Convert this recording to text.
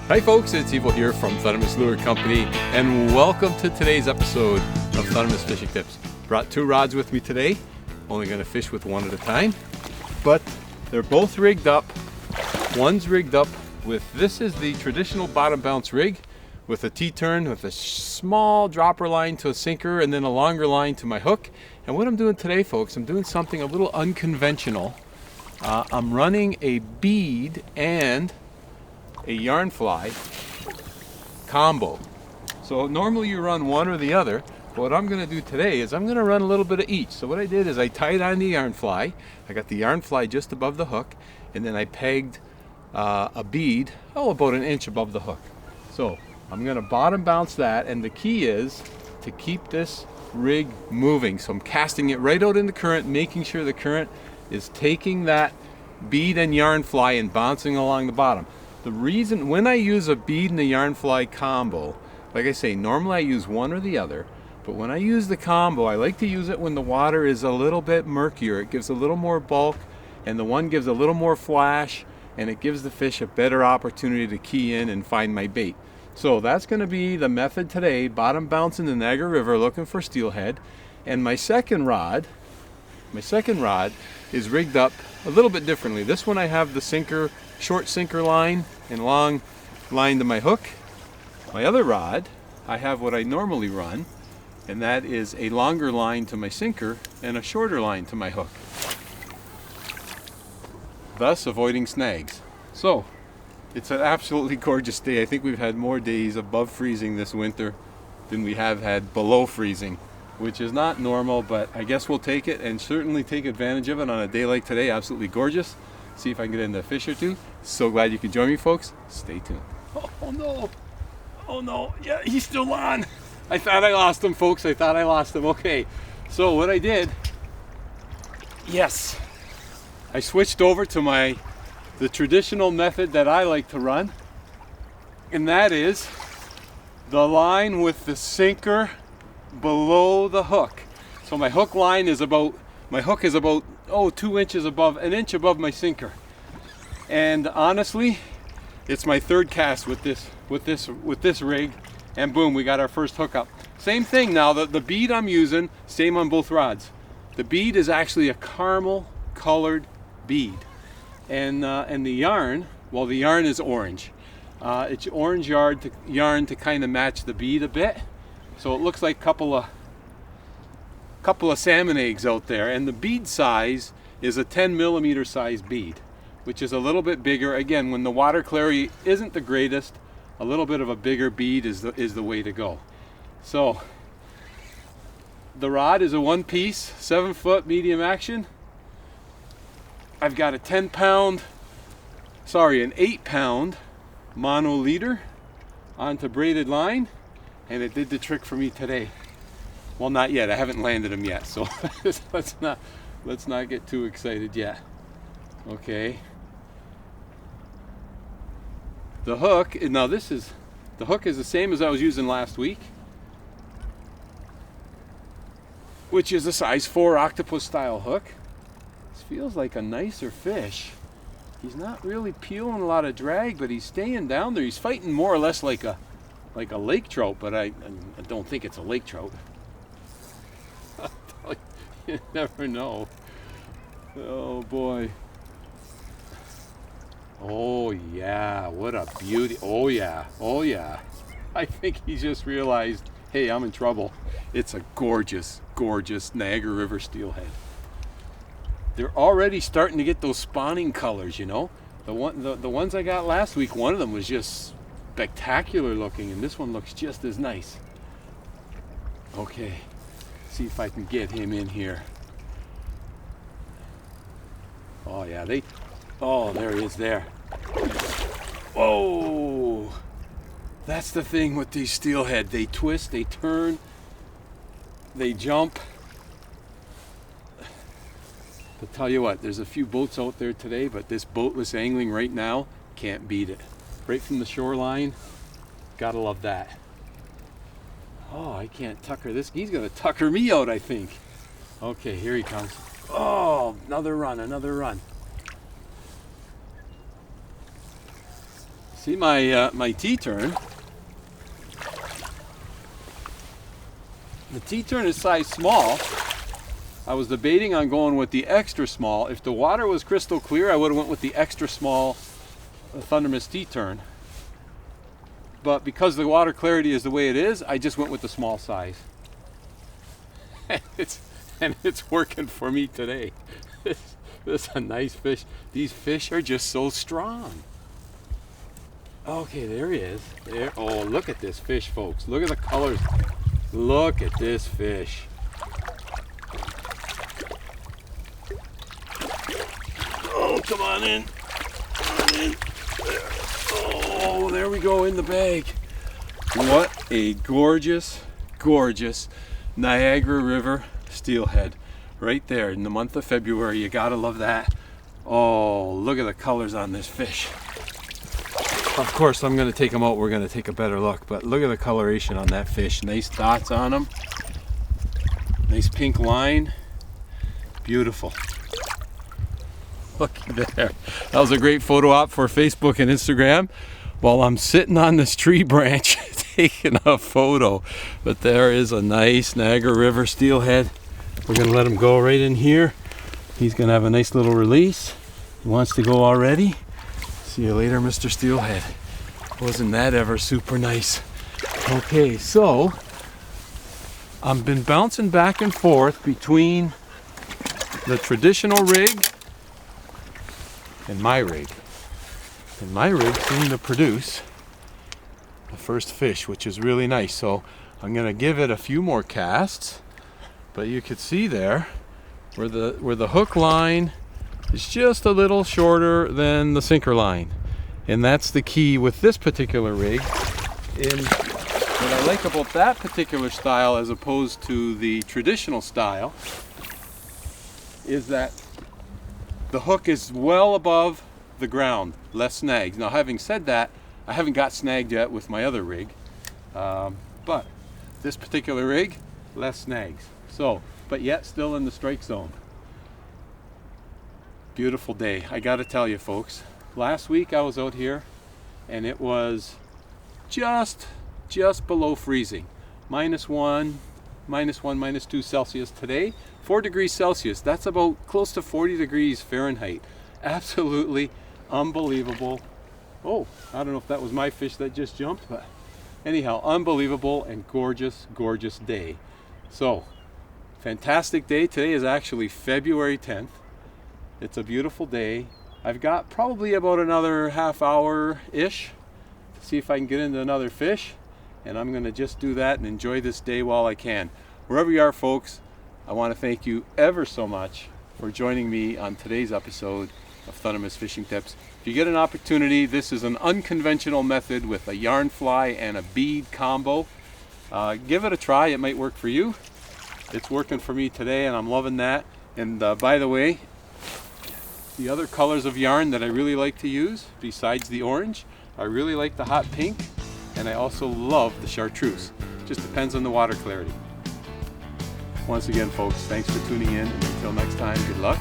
Hi folks, it's Evil here from Thundermist Lure Company, and welcome to today's episode of Thundermist Fishing Tips. Brought two rods with me today. Only going to fish with one at a time, but they're both rigged up. One's rigged up with, this is the traditional bottom bounce rig with a T-turn with a small dropper line to a sinker and then a longer line to my hook. And what I'm doing today, folks, I'm doing something a little unconventional. I'm running a bead and a yarn fly combo. So normally you run one or the other, but what I'm going to do today is I'm going to run a little bit of each. So what I did is I tied on the yarn fly. I got the yarn fly just above the hook, and then I pegged a bead about an inch above the hook. So I'm going to bottom bounce that, and the key is to keep this rig moving. So I'm casting it right out in the current, making sure the current is taking that bead and yarn fly and bouncing along the bottom. The reason when I use a bead and a yarn fly combo, like I say, normally I use one or the other, but when I use the combo, I like to use it when the water is a little bit murkier. It gives a little more bulk, and the one gives a little more flash, and it gives the fish a better opportunity to key in and find my bait. So that's going to be the method today, bottom bounce in the Niagara River looking for steelhead. And my second rod is rigged up a little bit differently. This one I have the sinker, short sinker line and long line to my hook. My other rod, I have what I normally run, and that is a longer line to my sinker and a shorter line to my hook, thus avoiding snags. So it's an absolutely gorgeous day. I think we've had more days above freezing this winter than we have had below freezing, which is not normal, but I guess we'll take it and certainly take advantage of it on a day like today. Absolutely gorgeous. See if I can get into a fish or two. So glad you could join me, folks. Stay tuned. Oh no. Oh no. Yeah, he's still on. I thought I lost him, folks. I thought I lost him. Okay. So what I did, yes, I switched over to the traditional method that I like to run, and that is the line with the sinker below the hook. So my hook is about 2 inches above, an inch above my sinker. And honestly, it's my third cast with this rig, and boom, we got our first hookup. Same thing now, the bead I'm using, same on both rods. The bead is actually a caramel colored bead. And the yarn, well, the yarn is orange. It's orange yarn to kind of match the bead a bit. So it looks like a couple of salmon eggs out there. And the bead size is a 10 millimeter size bead, which is a little bit bigger. Again, when the water clarity isn't the greatest, a little bit of a bigger bead is the way to go. So the rod is a 1-piece, 7-foot medium action. I've got an 8-pound mono leader onto braided line, and it did the trick for me today. Well, not yet. I haven't landed him yet, so let's not get too excited yet. Okay. The hook, now the hook is the same as I was using last week, which is a size 4 octopus style hook. This feels like a nicer fish. He's not really peeling a lot of drag, but he's staying down there. He's fighting more or less like a lake trout, but I don't think it's a lake trout. You never know. Oh boy. Oh yeah, what a beauty. Oh yeah, oh yeah. I think he just realized, hey, I'm in trouble. It's a gorgeous, gorgeous Niagara River steelhead. They're already starting to get those spawning colors, you know. The ones I got last week, one of them was just spectacular looking, and this one looks just as nice. Okay, see if I can get him in here. Oh yeah, there he is there. Whoa! That's the thing with these steelhead. They twist, they turn, they jump. But tell you what, there's a few boats out there today, but this boatless angling right now, can't beat it. Right from the shoreline, gotta love that. Oh, I can't tucker this. He's gonna tucker me out, I think. Okay, here he comes. Oh, another run, another run. See my my T-turn. The T-turn is size small. I was debating on going with the extra small. If the water was crystal clear, I would have went with the extra small Thundermist T-turn. But because the water clarity is the way it is, I just went with the small size. and it's working for me today. This is a nice fish. These fish are just so strong. Okay, there he is. There. Oh, look at this fish, folks. Look at the colors. Look at this fish. Oh, come on in. Come on in. There. Oh, there we go, in the bag. What a gorgeous, gorgeous Niagara River steelhead. Right there in the month of February. You gotta love that. Oh, look at the colors on this fish. Of course, I'm going to take them out. We're going to take a better look. But look at the coloration on that fish. Nice dots on them. Nice pink line. Beautiful. Look there. That was a great photo op for Facebook and Instagram while I'm sitting on this tree branch taking a photo. But there is a nice Niagara River steelhead. We're going to let him go right in here. He's going to have a nice little release. He wants to go already. See you later, Mr. Steelhead. Wasn't that ever super nice? Okay, so I've been bouncing back and forth between the traditional rig and my rig. And my rig seemed to produce the first fish, which is really nice. So I'm gonna give it a few more casts, but you could see there where the hook line is just a little shorter than the sinker line. And that's the key with this particular rig. And what I like about that particular style as opposed to the traditional style is that the hook is well above the ground, less snags. Now, having said that, I haven't got snagged yet with my other rig, but this particular rig, less snags. So, but yet still in the strike zone. Beautiful day. I gotta tell you, folks, last week I was out here and it was just below freezing. -1, -1, -2 Celsius. Today, 4 degrees Celsius. That's about close to 40 degrees Fahrenheit. Absolutely unbelievable. Oh, I don't know if that was my fish that just jumped, but anyhow, unbelievable and gorgeous, gorgeous day. So, fantastic day. Today is actually February 10th. It's a beautiful day. I've got probably about another half hour-ish to see if I can get into another fish. And I'm gonna just do that and enjoy this day while I can. Wherever you are, folks, I wanna thank you ever so much for joining me on today's episode of Thundermist Fishing Tips. If you get an opportunity, this is an unconventional method with a yarn fly and a bead combo. Give it a try, it might work for you. It's working for me today and I'm loving that. And by the way, the other colors of yarn that I really like to use, besides the orange, I really like the hot pink, and I also love the chartreuse. Just depends on the water clarity. Once again, folks, thanks for tuning in, and until next time, good luck.